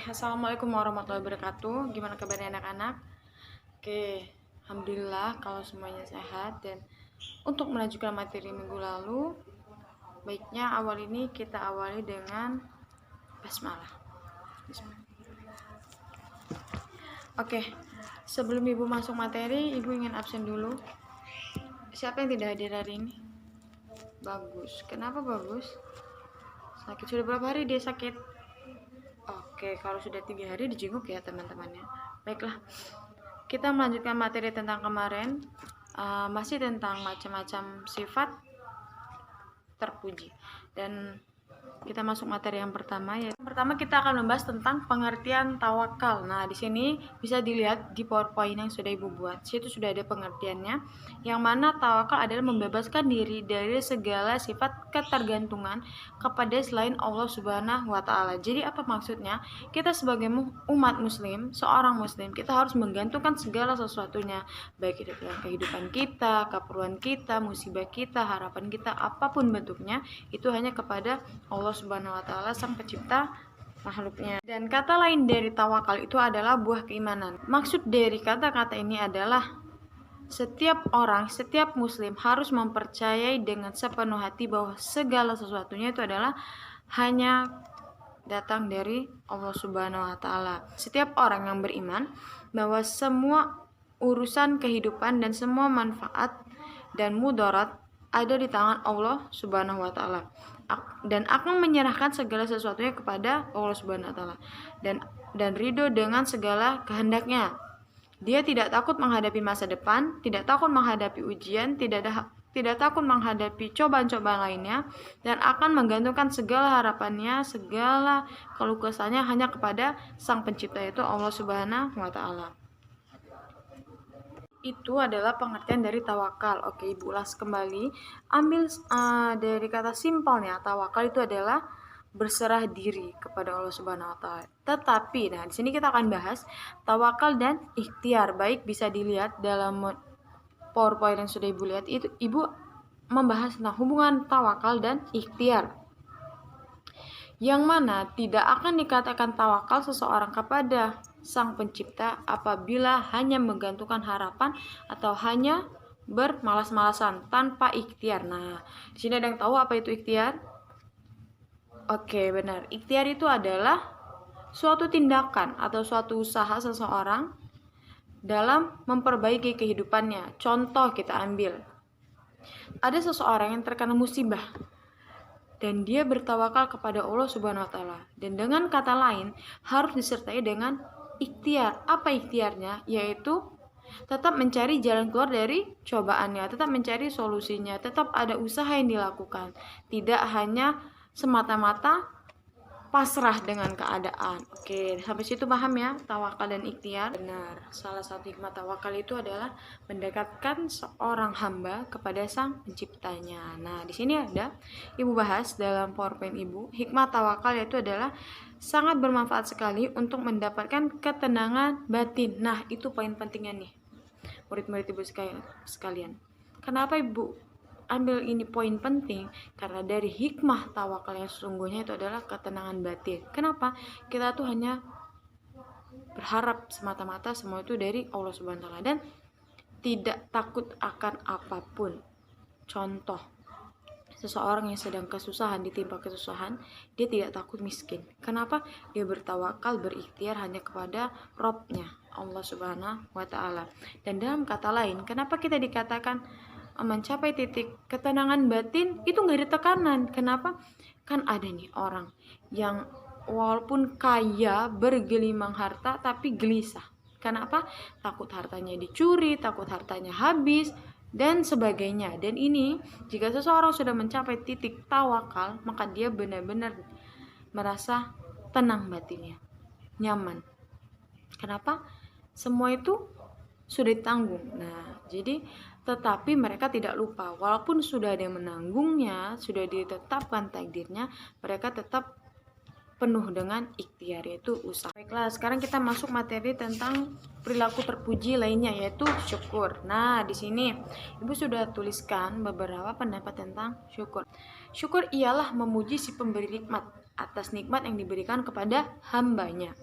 Assalamualaikum warahmatullahi wabarakatuh. Gimana kabarnya anak-anak? Alhamdulillah kalau semuanya sehat. Dan untuk melanjutkan materi minggu lalu, baiknya awal ini kita awali dengan basmalah. Sebelum ibu masuk materi, ibu ingin absen dulu. Siapa yang tidak hadir hari ini? Bagus. Kenapa bagus? Sakit. Sudah berapa hari dia sakit? Kalau sudah 3 hari dijenguk ya teman-temannya. Baiklah, kita melanjutkan materi tentang kemarin, masih tentang macam-macam sifat terpuji. Dan kita masuk materi yang pertama, yaitu pertama kita akan membahas tentang pengertian tawakal. Nah, di sini bisa dilihat di PowerPoint yang sudah ibu buat. Di situ sudah ada pengertiannya, yang mana tawakal adalah membebaskan diri dari segala sifat ketergantungan kepada selain Allah Subhanahu wa Ta'ala. Jadi apa maksudnya? Kita sebagai umat muslim, seorang muslim, kita harus menggantungkan segala sesuatunya, baik itu dalam kehidupan kita, keperluan kita, musibah kita, harapan kita, apapun bentuknya, itu hanya kepada Allah Subhanahu wa Ta'ala, sang pencipta makhluknya. Dan kata lain dari tawakal itu adalah buah keimanan. Maksud dari kata-kata ini adalah setiap orang, setiap muslim harus mempercayai dengan sepenuh hati bahwa segala sesuatunya itu adalah hanya datang dari Allah Subhanahu wa Ta'ala. Setiap orang yang beriman bahwa semua urusan kehidupan dan semua manfaat dan mudarat ada di tangan Allah Subhanahu wa Ta'ala, dan akan menyerahkan segala sesuatunya kepada Allah Subhanahu wa Ta'ala, dan ridho dengan segala kehendaknya. Dia tidak takut menghadapi masa depan, tidak takut menghadapi ujian, tidak takut menghadapi cobaan-cobaan lainnya, dan akan menggantungkan segala harapannya, segala keluh kesahnya hanya kepada sang pencipta, yaitu Allah Subhanahu wa Ta'ala. Itu adalah pengertian dari tawakal. Oke, ibu ulas kembali. Ambil dari kata simpelnya, tawakal itu adalah berserah diri kepada Allah Subhanahu wa Ta'ala. Tetapi, di sini kita akan bahas tawakal dan ikhtiar. Baik, bisa dilihat dalam PowerPoint yang sudah ibu lihat, itu ibu membahas tentang hubungan tawakal dan ikhtiar, yang mana tidak akan dikatakan tawakal seseorang kepada sang pencipta apabila hanya menggantungkan harapan atau hanya bermalas-malasan tanpa ikhtiar. Nah, di sini ada yang tahu apa itu ikhtiar? Oke, benar. Ikhtiar itu adalah suatu tindakan atau suatu usaha seseorang dalam memperbaiki kehidupannya. Contoh kita ambil, ada seseorang yang terkena musibah dan dia bertawakal kepada Allah Subhanahu wa Ta'ala, dan dengan kata lain harus disertai dengan ikhtiar. Apa ikhtiarnya? Yaitu tetap mencari jalan keluar dari cobaannya, tetap mencari solusinya, tetap ada usaha yang dilakukan, tidak hanya semata-mata pasrah dengan keadaan. Oke, sampai situ paham ya tawakal dan ikhtiar? Benar. Salah satu hikmah tawakal itu adalah mendekatkan seorang hamba kepada sang penciptanya. Nah, di sini ada ibu bahas dalam PowerPoint ibu, hikmah tawakal yaitu adalah sangat bermanfaat sekali untuk mendapatkan ketenangan batin. Nah, itu poin pentingnya nih, murid-murid ibu sekalian. Kenapa ibu ambil ini poin penting? Karena dari hikmah tawakal yang sesungguhnya itu adalah ketenangan batin. Kenapa? Kita tuh hanya berharap semata-mata semua itu dari Allah Subhanahu wa Ta'ala dan tidak takut akan apapun. Contoh, seseorang yang sedang kesusahan, ditimpa kesusahan, dia tidak takut miskin. Kenapa? Dia bertawakal, berikhtiar hanya kepada Robnya, Allah Subhanahu wa Ta'ala. Dan dalam kata lain, kenapa kita dikatakan mencapai titik ketenangan batin itu nggak ada tekanan? Kenapa? Kan ada nih orang yang walaupun kaya, bergelimang harta, tapi gelisah. Kenapa? Takut hartanya dicuri, takut hartanya habis, dan sebagainya. Dan ini, jika seseorang sudah mencapai titik tawakal, maka dia benar-benar merasa tenang batinnya, nyaman. Kenapa? Semua itu sudah ditanggung. Nah, jadi tetapi mereka tidak lupa, walaupun sudah ada yang menanggungnya, sudah ditetapkan takdirnya, mereka tetap penuh dengan ikhtiar, yaitu usaha. Baiklah, sekarang kita masuk materi tentang perilaku terpuji lainnya, yaitu syukur. Nah, di sini ibu sudah tuliskan beberapa pendapat tentang syukur. Syukur ialah memuji si pemberi nikmat atas nikmat yang diberikan kepada hambanya.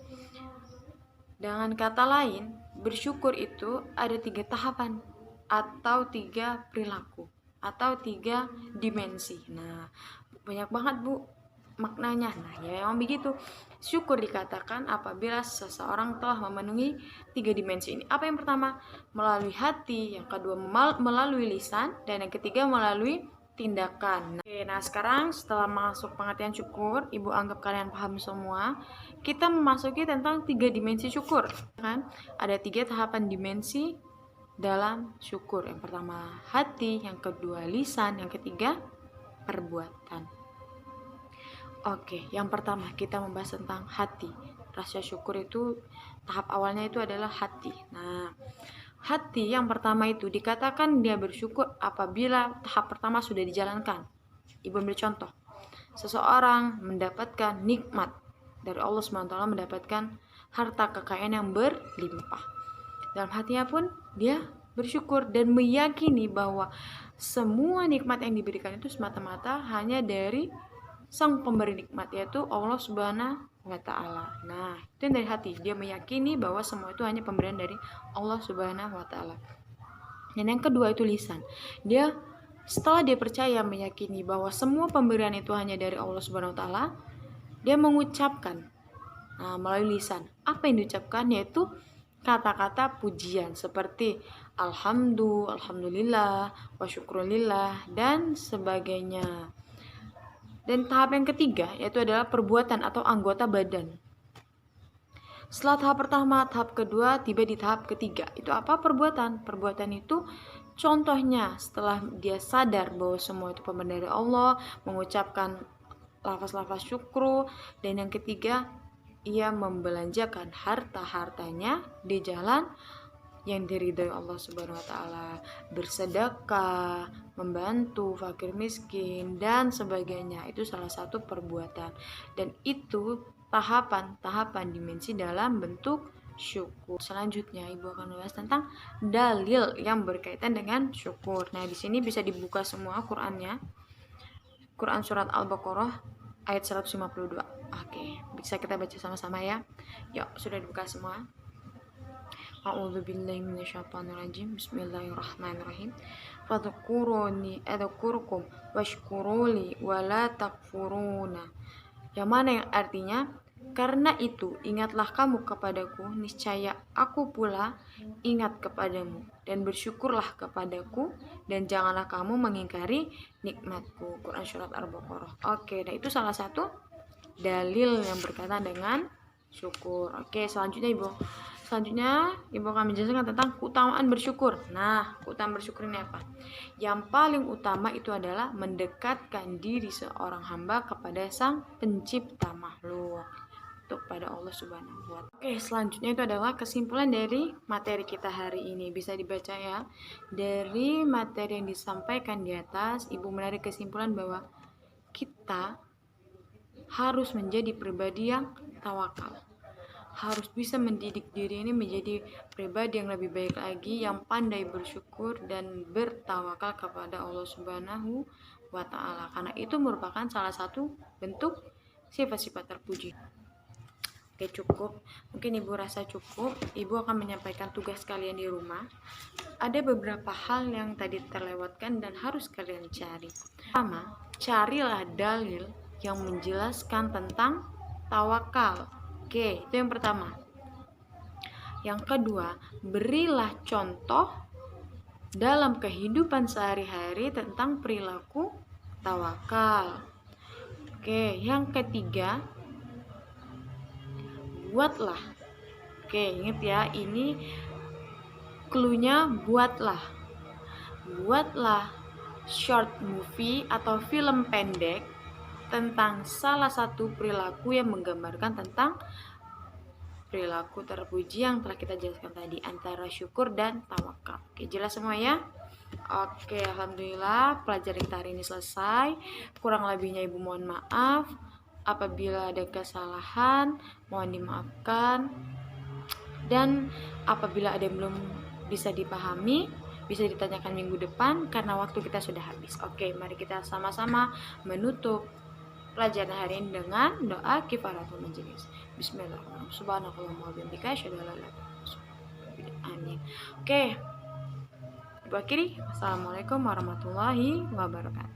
Dengan kata lain, bersyukur itu ada 3 tahapan atau 3 perilaku atau 3 dimensi. Nah, banyak banget Bu maknanya. Nah, ya memang begitu. Syukur dikatakan apabila seseorang telah memenuhi 3 dimensi ini. Apa yang pertama? Melalui hati, yang kedua melalui lisan, dan yang ketiga melalui tindakan. Oke, nah sekarang setelah masuk pengertian syukur, Ibu anggap kalian paham semua. Kita memasuki tentang 3 dimensi syukur, kan? Ada 3 tahapan dimensi dalam syukur. Yang pertama hati, yang kedua lisan, yang ketiga perbuatan. Oke, yang pertama kita membahas tentang hati. Rasa syukur itu tahap awalnya itu adalah hati. Nah, hati yang pertama itu dikatakan dia bersyukur apabila tahap pertama sudah dijalankan. Ibu ambil contoh. Seseorang mendapatkan nikmat dari Allah SWT, mendapatkan harta kekayaan yang berlimpah. Dalam hatinya pun dia bersyukur dan meyakini bahwa semua nikmat yang diberikan itu semata-mata hanya dari sang pemberi nikmat, yaitu Allah Subhanahu wa Ta'ala. Nah, itu dari hati, dia meyakini bahwa semua itu hanya pemberian dari Allah Subhanahu wa Ta'ala. Dan yang kedua itu lisan. Setelah dia percaya, meyakini bahwa semua pemberian itu hanya dari Allah Subhanahu wa Ta'ala, dia mengucapkan melalui lisan. Apa yang diucapkan? Yaitu kata-kata pujian seperti alhamdulillah, wa syukrulillah, dan sebagainya. Dan tahap yang ketiga yaitu adalah perbuatan atau anggota badan. Setelah tahap pertama, tahap kedua, tiba di tahap ketiga. Itu apa? Perbuatan. Perbuatan itu contohnya setelah dia sadar bahwa semua itu pemberian dari Allah, mengucapkan lafaz-lafaz syukru, dan yang ketiga, ia membelanjakan harta-hartanya di jalan yang diridhoi Allah Subhanahu wa Ta'ala, bersedekah, membantu fakir miskin, dan sebagainya. Itu salah satu perbuatan, dan itu tahapan-tahapan dimensi dalam bentuk syukur. Selanjutnya Ibu akan membahas tentang dalil yang berkaitan dengan syukur. Nah, di sini bisa dibuka semua Qur'annya. Quran surat Al-Baqarah ayat 152. Oke, bisa kita baca sama-sama ya. Yuk, sudah dibuka semua. A'udzubillahi minasyaitonirrajim. Bismillahirrahmanirrahim. Fadhkuruni adzkurkum washkuruli wala takfuruna. Yang mana yang artinya, karena itu ingatlah kamu kepadaku, niscaya aku pula ingat kepadamu, dan bersyukurlah kepadaku, dan janganlah kamu mengingkari nikmatku. Quran surat Al-Baqarah. Oke, nah itu salah satu dalil yang berkaitan dengan syukur. Oke, selanjutnya Ibu akan menjelaskan tentang keutamaan bersyukur. Nah, keutamaan bersyukur ini apa? Yang paling utama itu adalah mendekatkan diri seorang hamba kepada sang pencipta makhluk, kepada Allah Subhanahu wa Ta'ala. Oke, selanjutnya itu adalah kesimpulan dari materi kita hari ini. Bisa dibaca ya. Dari materi yang disampaikan di atas, Ibu menarik kesimpulan bahwa kita harus menjadi pribadi yang tawakal. Harus bisa mendidik diri ini menjadi pribadi yang lebih baik lagi, yang pandai bersyukur dan bertawakal kepada Allah Subhanahu wa Ta'ala, karena itu merupakan salah satu bentuk sifat-sifat terpuji. Oke, cukup. Mungkin Ibu rasa cukup. Ibu akan menyampaikan tugas kalian di rumah. Ada beberapa hal yang tadi terlewatkan dan harus kalian cari. Pertama, carilah dalil yang menjelaskan tentang tawakal. Oke, itu yang pertama. Yang kedua, berilah contoh dalam kehidupan sehari-hari tentang perilaku tawakal. Oke, yang ketiga, buatlah. Oke, ingat ya, ini cluenya buatlah. Buatlah short movie atau film pendek tentang salah satu perilaku yang menggambarkan tentang perilaku terpuji yang telah kita jelaskan tadi, antara syukur dan tawakal. Oke, jelas semua ya? Oke, alhamdulillah pelajaran kita hari ini selesai. Kurang lebihnya Ibu mohon maaf. Apabila ada kesalahan, mohon dimaafkan. Dan apabila ada yang belum bisa dipahami, bisa ditanyakan minggu depan karena waktu kita sudah habis. Oke, mari kita sama-sama menutup pelajaran hari ini dengan doa kifaratul majelis. Bismillahirrahmanirrahim. Subhanakallahumma wa bihamdika asyhadu an la ilaha illa anta. Amin. Oke. Ibu akhiri. Assalamualaikum warahmatullahi wabarakatuh.